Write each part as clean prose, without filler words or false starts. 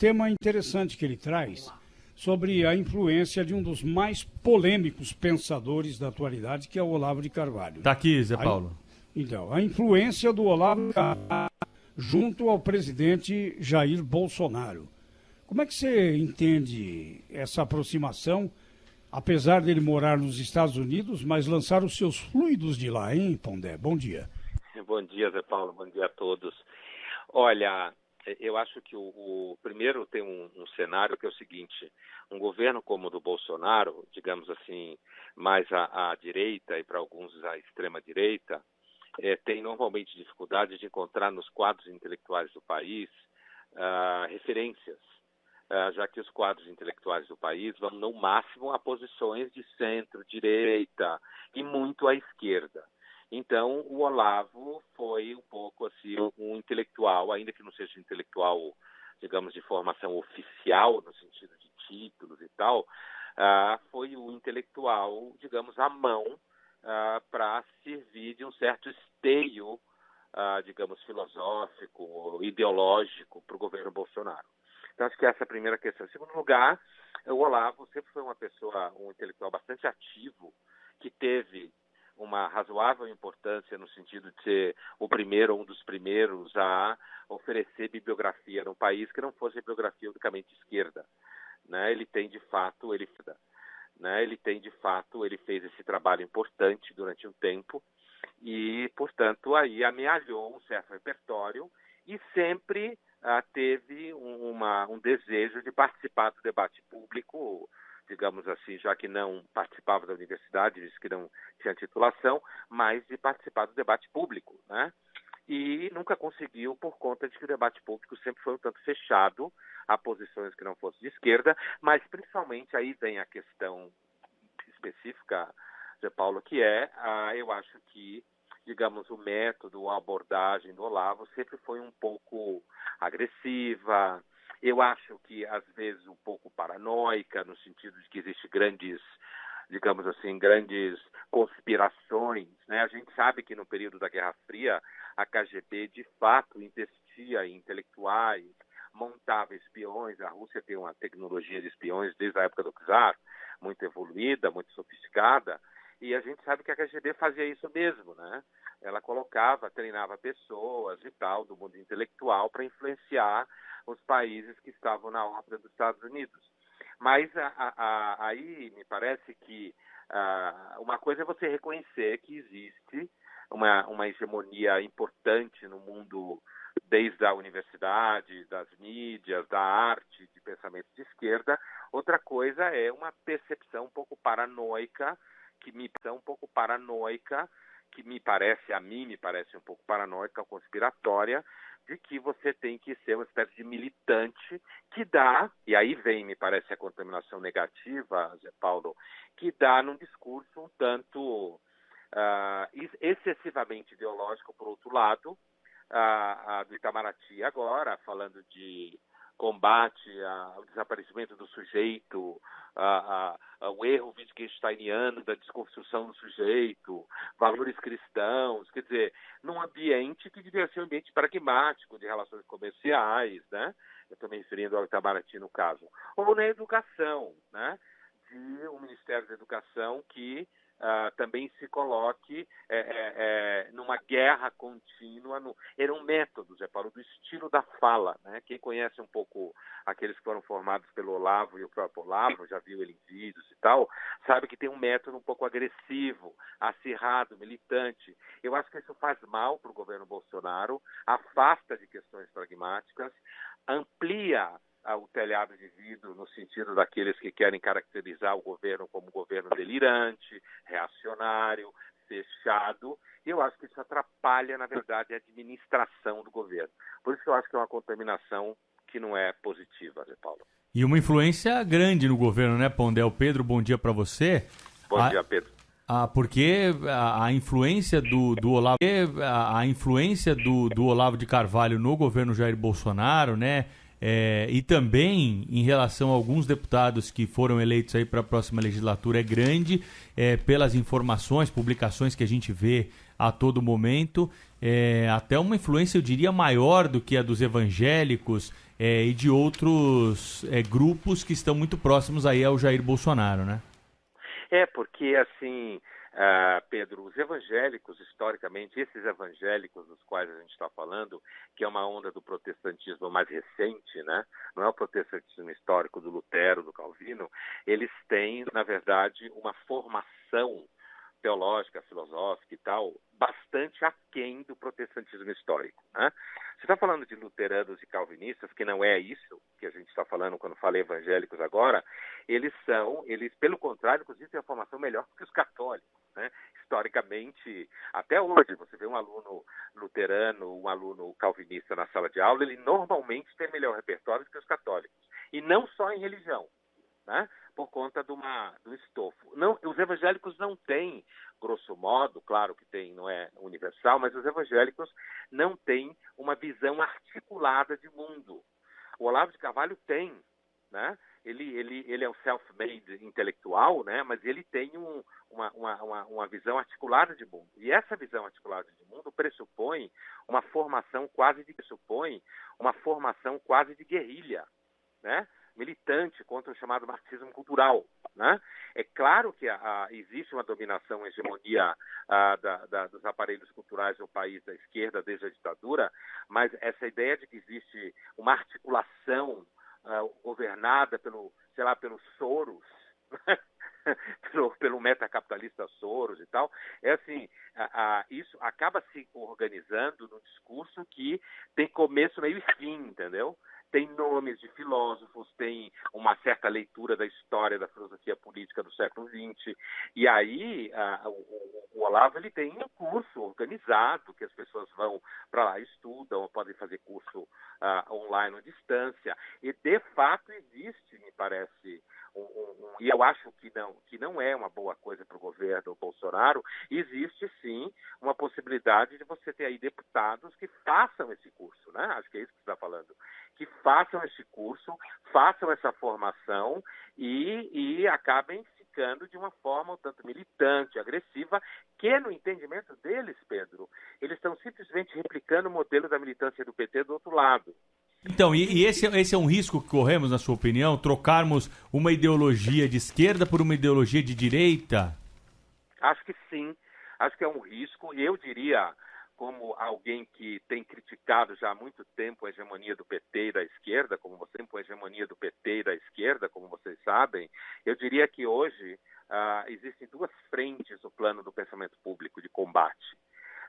tema interessante que ele traz sobre a influência de um dos mais polêmicos pensadores da atualidade, que é o Olavo de Carvalho. Tá aqui, Zé Paulo. Então, a influência do Olavo de Carvalho junto ao presidente Jair Bolsonaro. Como é que você entende essa aproximação, apesar dele morar nos Estados Unidos, mas lançar os seus fluidos de lá, hein, Pondé? Bom dia. Bom dia, Zé Paulo. Bom dia a todos. Olha, eu acho que primeiro tem um cenário que é o seguinte: um governo como o do Bolsonaro, digamos assim, mais à direita e para alguns à extrema-direita, tem normalmente dificuldade de encontrar nos quadros intelectuais do país referências, já que os quadros intelectuais do país vão, no máximo, a posições de centro-direita e muito à esquerda. Então, o Olavo foi um pouco assim, um intelectual, ainda que não seja intelectual, digamos, de formação oficial, no sentido de títulos e tal, foi um intelectual, digamos, à mão, para servir de um certo esteio, digamos, filosófico, ideológico para o governo Bolsonaro. Então, acho que essa é a primeira questão. Em segundo lugar, o Olavo sempre foi um intelectual bastante ativo, que teve uma razoável importância no sentido de ser o primeiro ou um dos primeiros a oferecer bibliografia num país que não fosse bibliografia unicamente de esquerda. Né? Ele fez esse trabalho importante durante um tempo e, portanto, aí amealhou um certo repertório e sempre teve um desejo de participar do debate público, digamos assim, já que não participava da universidade, disse que não tinha titulação, mas de participar do debate público, né? E nunca conseguiu por conta de que o debate público sempre foi um tanto fechado a posições que não fossem de esquerda, mas principalmente aí vem a questão específica, Zé Paulo, que eu acho que, digamos, o método, a abordagem do Olavo sempre foi um pouco agressiva. Eu acho que, às vezes, um pouco paranoica, no sentido de que existem grandes conspirações, né? A gente sabe que no período da Guerra Fria, a KGB, de fato, investia em intelectuais, montava espiões. A Rússia tem uma tecnologia de espiões desde a época do czar, muito evoluída, muito sofisticada, e a gente sabe que a KGB fazia isso mesmo, né? Ela treinava pessoas e tal, do mundo intelectual, para influenciar os países que estavam na órbita dos Estados Unidos. Mas aí me parece que uma coisa é você reconhecer que existe uma hegemonia importante no mundo, desde a universidade, das mídias, da arte, de pensamento de esquerda. Outra coisa é uma percepção um pouco paranoica, que me parece um pouco paranoica, conspiratória, de que você tem que ser uma espécie de militante que dá, e aí vem, me parece, a contaminação negativa, Zé Paulo, que dá num discurso um tanto excessivamente ideológico, por outro lado, do Itamaraty agora, falando de combate ao desaparecimento do sujeito, ao erro wittgensteiniano da desconstrução do sujeito, valores cristãos, quer dizer, num ambiente que devia ser um ambiente pragmático de relações comerciais, né? Eu estou me referindo ao Itamaraty no caso. Ou na educação, né? De um Ministério da Educação que também se coloque numa guerra contínua. Era um método, Zé Paulo, do estilo da fala, né? Quem conhece um pouco aqueles que foram formados pelo Olavo e o próprio Olavo, já viu ele em vídeos e tal, sabe que tem um método um pouco agressivo, acirrado, militante. Eu acho que isso faz mal para o governo Bolsonaro, afasta de questões pragmáticas, amplia o telhado de vidro no sentido daqueles que querem caracterizar o governo como um governo delirante, reacionário, fechado. E eu acho que isso atrapalha, na verdade, a administração do governo. Por isso que eu acho que é uma contaminação que não é positiva, Zé Paulo. E uma influência grande no governo, né, Pondé? Pedro, bom dia para você. Bom dia, Pedro. Porque a influência do Olavo, do Olavo de Carvalho no governo Jair Bolsonaro, né? E também em relação a alguns deputados que foram eleitos aí para a próxima legislatura é grande, pelas informações, publicações que a gente vê a todo momento, até uma influência, eu diria, maior do que a dos evangélicos e de outros grupos que estão muito próximos aí ao Jair Bolsonaro, né? Porque assim, Pedro, os evangélicos, historicamente, esses evangélicos dos quais a gente está falando, que é uma onda do protestantismo mais recente, né? Não é o protestantismo histórico do Lutero, do Calvino, eles têm, na verdade, uma formação teológica, filosófica e tal, bastante aquém do protestantismo histórico, né? Você está falando de luteranos e calvinistas, que não é isso que a gente está falando quando fala evangélicos agora, eles, pelo contrário, inclusive, têm a formação melhor que os católicos, né? Historicamente, até hoje, você vê um aluno luterano, um aluno calvinista na sala de aula, ele normalmente tem melhor repertório do que os católicos. E não só em religião, né? Por conta do estofo. Não, os evangélicos não têm, grosso modo, claro que tem, não é universal, mas os evangélicos não têm uma visão articulada de mundo. O Olavo de Carvalho tem, né? Ele é um self-made intelectual, né? Mas ele tem uma visão articulada de mundo. E essa visão articulada de mundo pressupõe uma formação quase de guerrilha, né? Militante contra o chamado marxismo cultural, né? É claro que existe uma dominação, uma hegemonia dos aparelhos culturais no país da esquerda desde a ditadura, mas essa ideia de que existe uma articulação governada pelo Soros, pelo metacapitalista Soros e tal, isso acaba se organizando num discurso que tem começo, meio e fim, entendeu? Tem nomes de filósofos, tem uma certa leitura da história da filosofia política do século XX. E aí o Olavo ele tem um curso organizado, que as pessoas vão para lá, estudam, podem fazer curso online à distância. E, de fato, existe, me parece, e eu acho que não é uma boa coisa para o governo Bolsonaro, existe, sim, uma possibilidade de você ter aí deputados que façam esse curso, né? Acho que é isso que você está falando. Que façam esse curso, façam essa formação e acabem ficando de uma forma um tanto militante, agressiva, que no entendimento deles, Pedro, eles estão simplesmente replicando o modelo da militância do PT do outro lado. Então, e esse é um risco que corremos, na sua opinião, trocarmos uma ideologia de esquerda por uma ideologia de direita? Acho que sim, acho que é um risco, e eu diria, como alguém que tem criticado já há muito tempo a hegemonia do PT e da esquerda, como vocês sabem, eu diria que hoje existem duas frentes no plano do pensamento público de combate.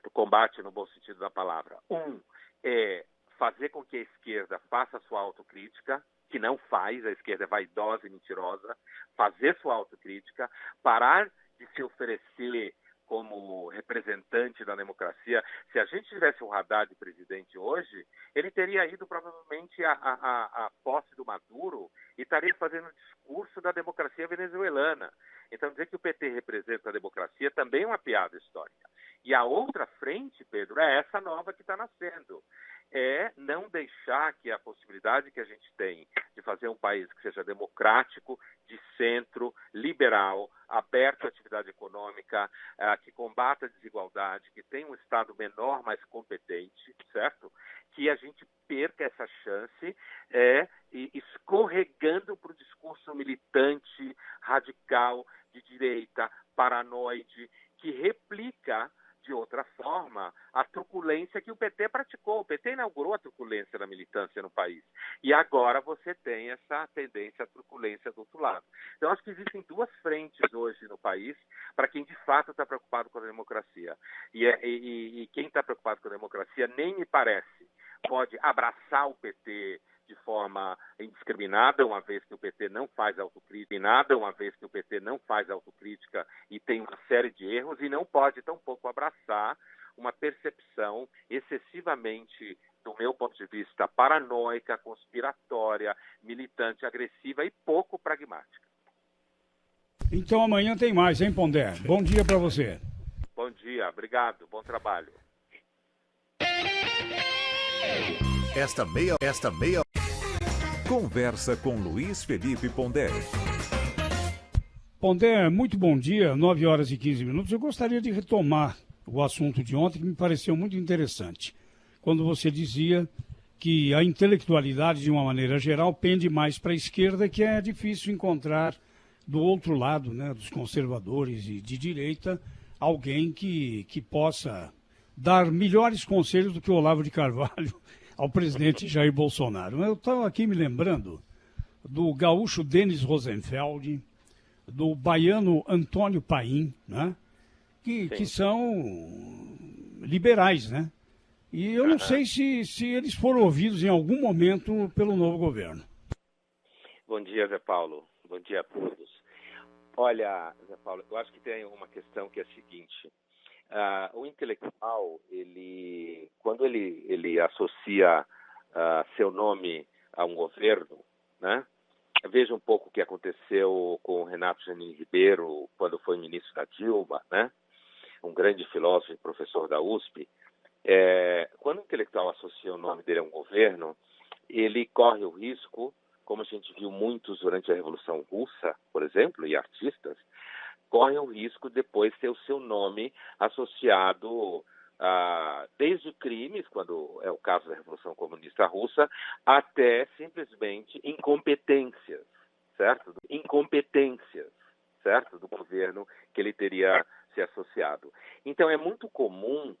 Do combate no bom sentido da palavra. Um é fazer com que a esquerda faça a sua autocrítica, que não faz, a esquerda é vaidosa e mentirosa, fazer sua autocrítica, parar de se oferecer como representante da democracia. Se a gente tivesse um Haddad presidente hoje, ele teria ido provavelmente à posse do Maduro e estaria fazendo o discurso da democracia venezuelana. Então, dizer que o PT representa a democracia também é uma piada histórica. E a outra frente, Pedro, é essa nova que está nascendo. É não deixar que a possibilidade que a gente tem de fazer um país que seja democrático, de centro, liberal, aberto à atividade econômica, que combata a desigualdade, que tenha um Estado menor, mais competente, certo? Que a gente perca essa chance escorregando para o discurso militante, radical, de direita, paranoide, que replica de outra forma a truculência que o PT praticou. O PT inaugurou a truculência da militância no país. E agora você tem essa tendência à truculência do outro lado. Então, acho que existem duas frentes hoje no país para quem de fato está preocupado com a democracia. E quem está preocupado com a democracia, nem me parece, pode abraçar o PT de forma indiscriminada, uma vez que o PT não faz autocrítica e tem uma série de erros, e não pode tampouco abraçar uma percepção excessivamente, do meu ponto de vista, paranoica, conspiratória, militante, agressiva e pouco pragmática. Então amanhã tem mais, hein, Pondé? Bom dia para você. Bom dia, obrigado, bom trabalho. Esta meia conversa com Luiz Felipe Pondé. Pondé, muito bom dia, 9 horas e 15 minutos. Eu gostaria de retomar o assunto de ontem, que me pareceu muito interessante. Quando você dizia que a intelectualidade, de uma maneira geral, pende mais para a esquerda, que é difícil encontrar do outro lado, né, dos conservadores e de direita, alguém que possa dar melhores conselhos do que o Olavo de Carvalho ao presidente Jair Bolsonaro. Eu estava aqui me lembrando do gaúcho Denis Rosenfeld, do baiano Antônio Paim, né, que são liberais, né? E eu não sei se eles foram ouvidos em algum momento pelo novo governo. Bom dia, Zé Paulo. Bom dia a todos. Olha, Zé Paulo, eu acho que tem uma questão que é a seguinte. O intelectual, quando ele associa seu nome a um governo, né? Veja um pouco o que aconteceu com o Renato Janine Ribeiro quando foi ministro da Dilma, né? Um grande filósofo e professor da USP. Quando o intelectual associa o nome dele a um governo, ele corre o risco, como a gente viu muitos durante a Revolução Russa, por exemplo, e artistas, correm o risco de depois ter o seu nome associado desde crimes, quando é o caso da Revolução Comunista Russa, até simplesmente incompetências, certo? Incompetências, certo? Do governo que ele teria se associado. Então, é muito comum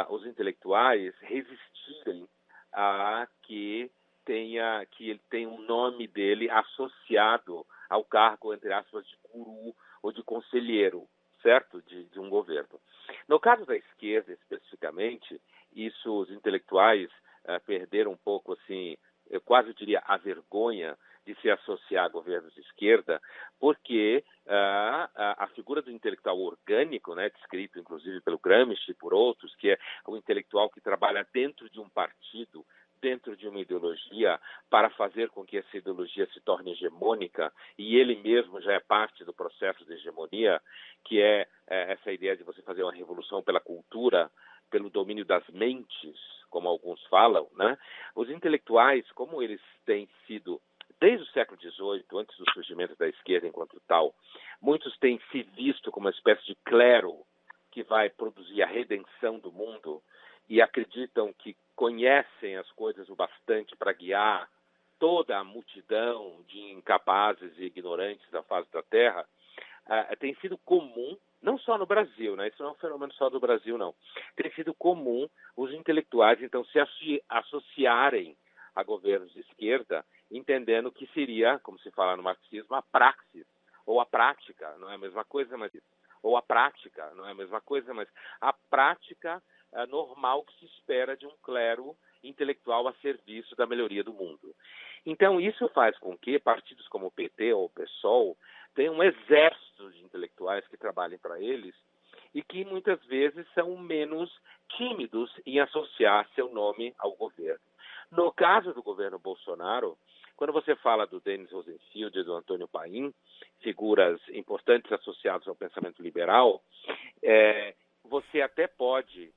os intelectuais resistirem a que ele tenha um nome dele associado ao cargo, entre aspas, de guru ou de conselheiro, certo? De um governo. No caso da esquerda, especificamente, os intelectuais perderam um pouco, assim, eu quase diria, a vergonha de se associar a governos de esquerda, porque a figura do intelectual orgânico, né, descrito inclusive pelo Gramsci e por outros, que é o intelectual que trabalha dentro de um partido, dentro de uma ideologia, para fazer com que essa ideologia se torne hegemônica, e ele mesmo já é parte do processo de hegemonia, que é essa ideia de você fazer uma revolução pela cultura, pelo domínio das mentes, como alguns falam, né? Os intelectuais, como eles têm sido, desde o século XVIII, antes do surgimento da esquerda enquanto tal, muitos têm se visto como uma espécie de clero que vai produzir a redenção do mundo, e acreditam que conhecem as coisas o bastante para guiar toda a multidão de incapazes e ignorantes da face da Terra, tem sido comum, não só no Brasil, né? Isso não é um fenômeno só do Brasil, não. Tem sido comum os intelectuais, então, se associarem a governos de esquerda, entendendo que seria, como se fala no marxismo, a praxis, ou a prática, não é a mesma coisa, mas ou a prática, não é a mesma coisa, mas a prática normal que se espera de um clero intelectual a serviço da melhoria do mundo. Então, isso faz com que partidos como o PT ou o PSOL tenham um exército de intelectuais que trabalhem para eles e que muitas vezes são menos tímidos em associar seu nome ao governo. No caso do governo Bolsonaro, quando você fala do Denis Rosenfeld e do Antônio Paim, figuras importantes associadas ao pensamento liberal, você até pode,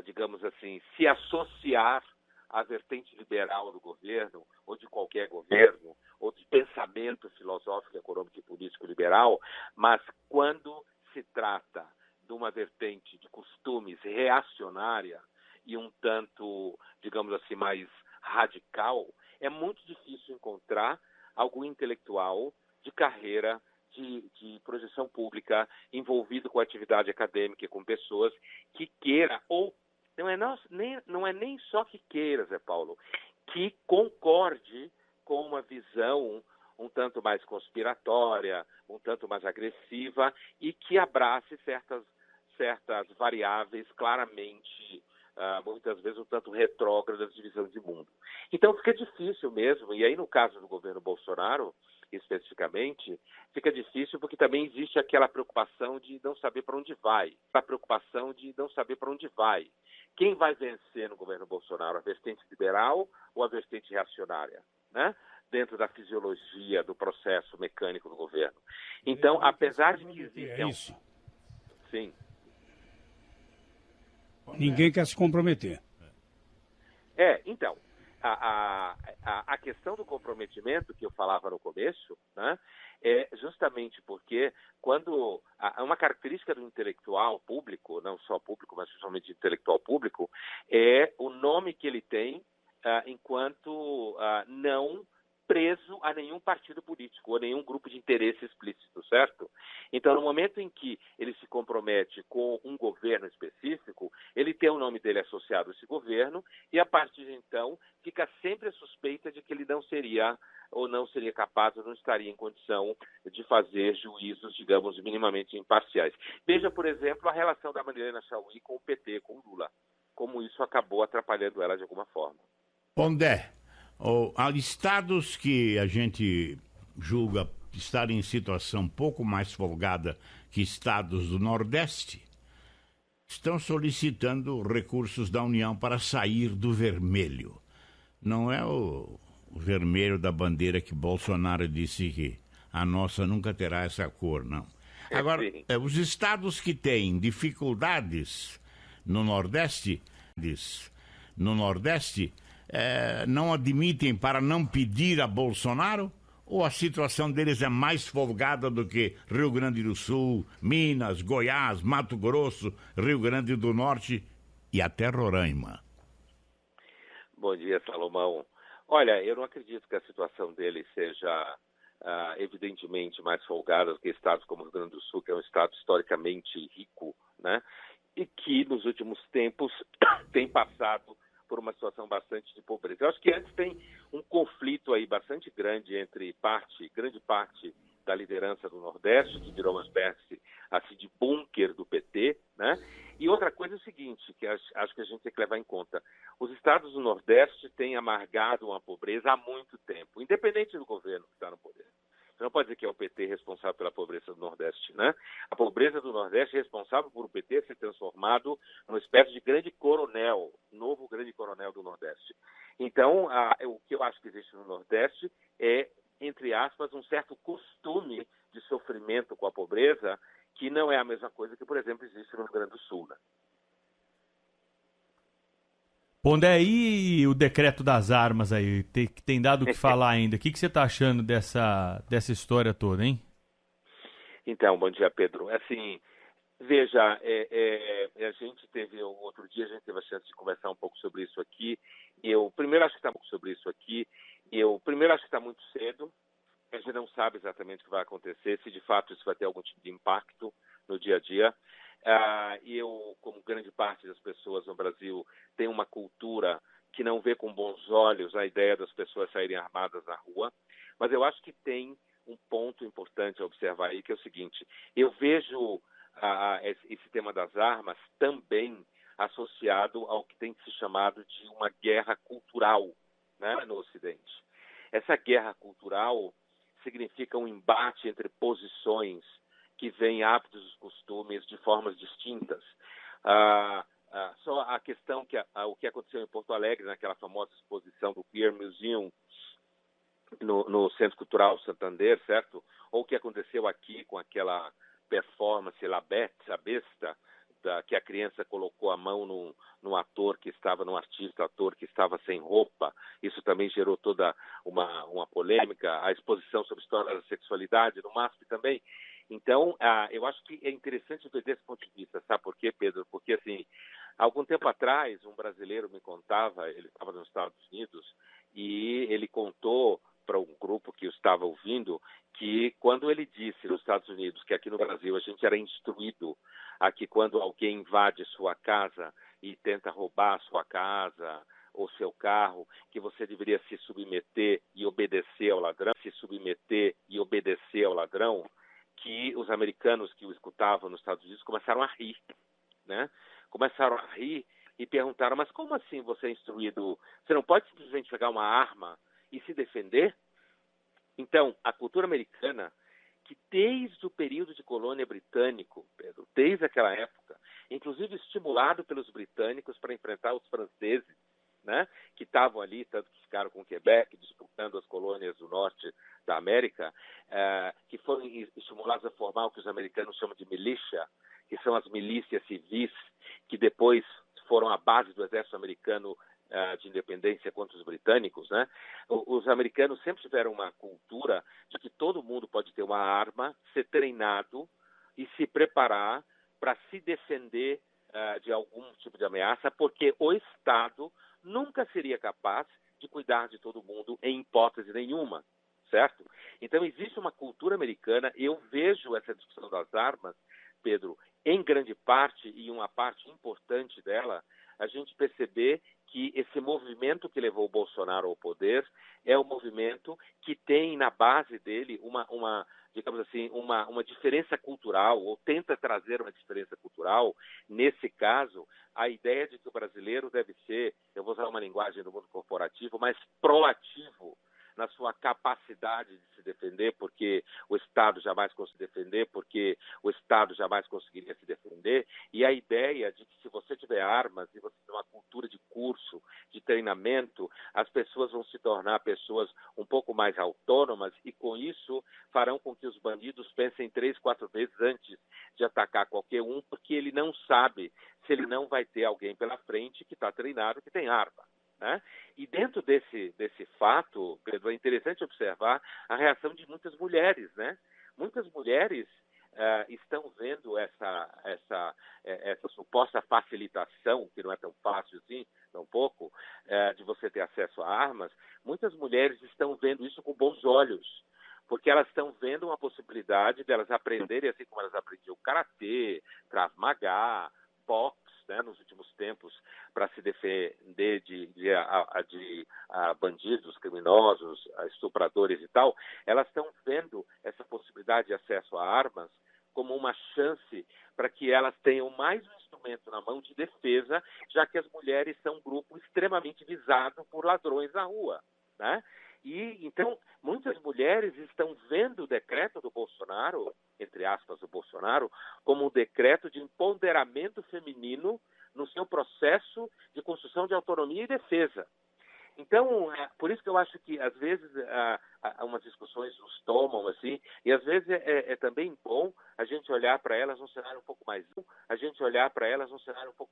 digamos assim, se associar à vertente liberal do governo, ou de qualquer governo, ou de pensamento filosófico, econômico e político liberal, mas quando se trata de uma vertente de costumes reacionária e um tanto, digamos assim, mais radical, é muito difícil encontrar algum intelectual de carreira de projeção pública envolvido com atividade acadêmica e com pessoas que queira, ou não é nem só que queira, Zé Paulo, que concorde com uma visão um tanto mais conspiratória, um tanto mais agressiva e que abrace certas variáveis claramente, muitas vezes um tanto retrógradas de visão de mundo. Então fica difícil mesmo, e aí no caso do governo Bolsonaro, especificamente, fica difícil porque também existe aquela preocupação de não saber para onde vai. Quem vai vencer no governo Bolsonaro, a vertente liberal ou a vertente reacionária, né? Dentro da fisiologia do processo mecânico do governo. Então, apesar de que existe... isso. Sim. Ninguém quer se comprometer. Então, a questão do comprometimento que eu falava no começo, né, é justamente porque quando uma característica do intelectual público, não só público, mas principalmente intelectual público, é o nome que ele tem enquanto não preso a nenhum partido político ou nenhum grupo de interesse explícito, certo? Então, no momento em que ele se compromete com um governo específico, ele tem o nome dele associado a esse governo e, a partir de então, fica sempre a suspeita de que ele não seria ou não seria capaz ou não estaria em condição de fazer juízos, digamos, minimamente imparciais. Veja, por exemplo, a relação da Marilena Chaui com o PT, com o Lula, como isso acabou atrapalhando ela de alguma forma. Pondé, há estados que a gente julga estar em situação um pouco mais folgada que estados do Nordeste, estão solicitando recursos da União para sair do vermelho. Não é o vermelho da bandeira que Bolsonaro disse que a nossa nunca terá essa cor, não. Agora, os estados que têm dificuldades no Nordeste, não admitem para não pedir a Bolsonaro? Ou a situação deles é mais folgada do que Rio Grande do Sul, Minas, Goiás, Mato Grosso, Rio Grande do Norte e até Roraima? Bom dia, Salomão. Olha, eu não acredito que a situação deles seja evidentemente mais folgada do que estados como o Rio Grande do Sul, que é um estado historicamente rico, né? E que nos últimos tempos tem passado por uma situação bastante de pobreza. Eu acho que antes tem um conflito aí bastante grande entre grande parte da liderança do Nordeste, que virou uma espécie assim, de bunker do PT, né? E outra coisa é o seguinte, que acho que a gente tem que levar em conta. Os estados do Nordeste têm amargado uma pobreza há muito tempo, independente do governo que está no poder. Você não pode dizer que é o PT responsável pela pobreza do Nordeste, né? A pobreza do Nordeste é responsável por o PT ser transformado numa espécie de grande coronel, novo grande coronel do Nordeste. Então, o que eu acho que existe no Nordeste é, entre aspas, um certo costume de sofrimento com a pobreza, que não é a mesma coisa que, por exemplo, existe no Rio Grande do Sul, né? Pondé, e o decreto das armas aí? Tem dado o que falar ainda. O que você está achando dessa história toda, hein? Então, bom dia, Pedro. Assim, veja, a gente teve, outro dia, a gente teve a chance de conversar um pouco sobre isso aqui. Eu, primeiro, acho que está um pouco sobre isso aqui. Primeiro, acho que está muito cedo. A gente não sabe exatamente o que vai acontecer, se de fato isso vai ter algum tipo de impacto no dia a dia. Eu, como grande parte das pessoas no Brasil, tenho uma cultura que não vê com bons olhos a ideia das pessoas saírem armadas na rua, mas eu acho que tem um ponto importante a observar aí, que é o seguinte: eu vejo esse tema das armas também associado ao que tem se chamado de uma guerra cultural, né, no Ocidente. Essa guerra cultural significa um embate entre posições que veem hábitos e costumes de formas distintas. Só a questão o que aconteceu em Porto Alegre, naquela famosa exposição do Queer Museum, no Centro Cultural Santander, certo? Ou o que aconteceu aqui com aquela performance, La Bête, a besta, que a criança colocou a mão num ator que estava, num ator que estava sem roupa. Isso também gerou toda uma polêmica. A exposição sobre história da sexualidade no MASP também. Então, eu acho que é interessante ver desse ponto de vista. Sabe por quê, Pedro? Porque, assim, algum tempo atrás, um brasileiro me contava, ele estava nos Estados Unidos, e ele contou para um grupo que eu estava ouvindo, que quando ele disse nos Estados Unidos que aqui no Brasil a gente era instruído a que quando alguém invade sua casa e tenta roubar a sua casa ou seu carro, que você deveria se submeter e obedecer ao ladrão, que os americanos que o escutavam nos Estados Unidos começaram a rir, né? Começaram a rir e perguntaram: mas como assim você é instruído? Você não pode simplesmente pegar uma arma e se defender? Então, a cultura americana, que desde o período de colônia britânico, Pedro, desde aquela época, inclusive estimulado pelos britânicos para enfrentar os franceses, né, que estavam ali, tanto que ficaram com Quebec, disputando as colônias do norte da América, que foram estimulados a formar o que os americanos chamam de militia, que são as milícias civis, que depois foram a base do exército americano de independência contra os britânicos, né? Os americanos sempre tiveram uma cultura de que todo mundo pode ter uma arma, ser treinado e se preparar para se defender de algum tipo de ameaça, porque o Estado nunca seria capaz de cuidar de todo mundo em hipótese nenhuma, certo? Então existe uma cultura americana, eu vejo essa discussão das armas, Pedro, em grande parte, e uma parte importante dela, a gente perceber que esse movimento que levou o Bolsonaro ao poder é um movimento que tem na base dele digamos assim, uma diferença cultural, ou tenta trazer uma diferença cultural. Nesse caso, a ideia de que o brasileiro deve ser, eu vou usar uma linguagem do mundo corporativo, mais proativo na sua capacidade de se defender, porque o Estado jamais conseguiria se defender, porque o Estado jamais conseguiria se defender, e a ideia de que se você tiver armas e você tiver uma cultura de curso, de treinamento, as pessoas vão se tornar pessoas um pouco mais autônomas e, com isso, farão com que os bandidos pensem 3, 4 vezes antes de atacar qualquer um, porque ele não sabe se ele não vai ter alguém pela frente que está treinado, que tem arma, né? E dentro desse fato, Pedro, é interessante observar a reação de muitas mulheres, né? Muitas mulheres estão vendo essa suposta facilitação, que não é tão fácil assim, tão pouco, de você ter acesso a armas. Muitas mulheres estão vendo isso com bons olhos, porque elas estão vendo uma possibilidade de elas aprenderem, assim como elas aprendiam karatê, Krav Maga, boxe, né, nos últimos tempos, para se defender de bandidos, criminosos, estupradores e tal. Elas estão vendo essa possibilidade de acesso a armas como uma chance para que elas tenham mais um instrumento na mão de defesa, já que as mulheres são um grupo extremamente visado por ladrões na rua, né? E, então, muitas mulheres estão vendo o decreto do Bolsonaro, entre aspas, do Bolsonaro, como um decreto de empoderamento feminino no seu processo de construção de autonomia e defesa. Então, por isso que eu acho que, às vezes, umas discussões nos tomam, assim, e às vezes é também bom a gente olhar para elas num cenário um pouco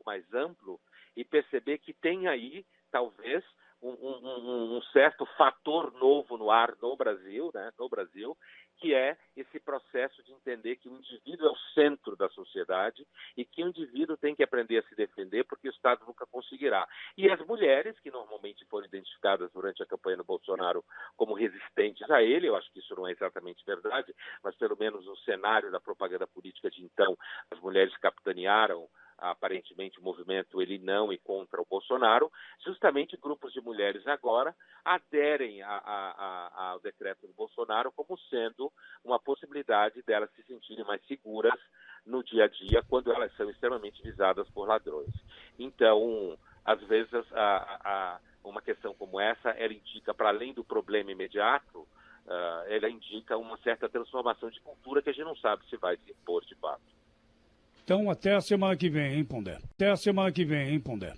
mais amplo e perceber que tem aí, talvez, um certo fator novo no ar no Brasil, né? No Brasil, que é esse processo de entender que o indivíduo é o centro da sociedade e que o indivíduo tem que aprender a se defender porque o Estado nunca conseguirá. E as mulheres, que normalmente foram identificadas durante a campanha do Bolsonaro como resistentes a ele, eu acho que isso não é exatamente verdade, mas pelo menos no cenário da propaganda política de então, as mulheres capitanearam aparentemente o movimento Ele Não e contra o Bolsonaro, justamente grupos de mulheres agora aderem ao decreto do Bolsonaro como sendo uma possibilidade delas se sentirem mais seguras no dia a dia quando elas são extremamente visadas por ladrões. Então, às vezes, uma questão como essa, ela indica, para além do problema imediato, ela indica uma certa transformação de cultura que a gente não sabe se vai se impor de fato. Então, até a semana que vem, hein, Pondé? Até a semana que vem, hein, Pondé?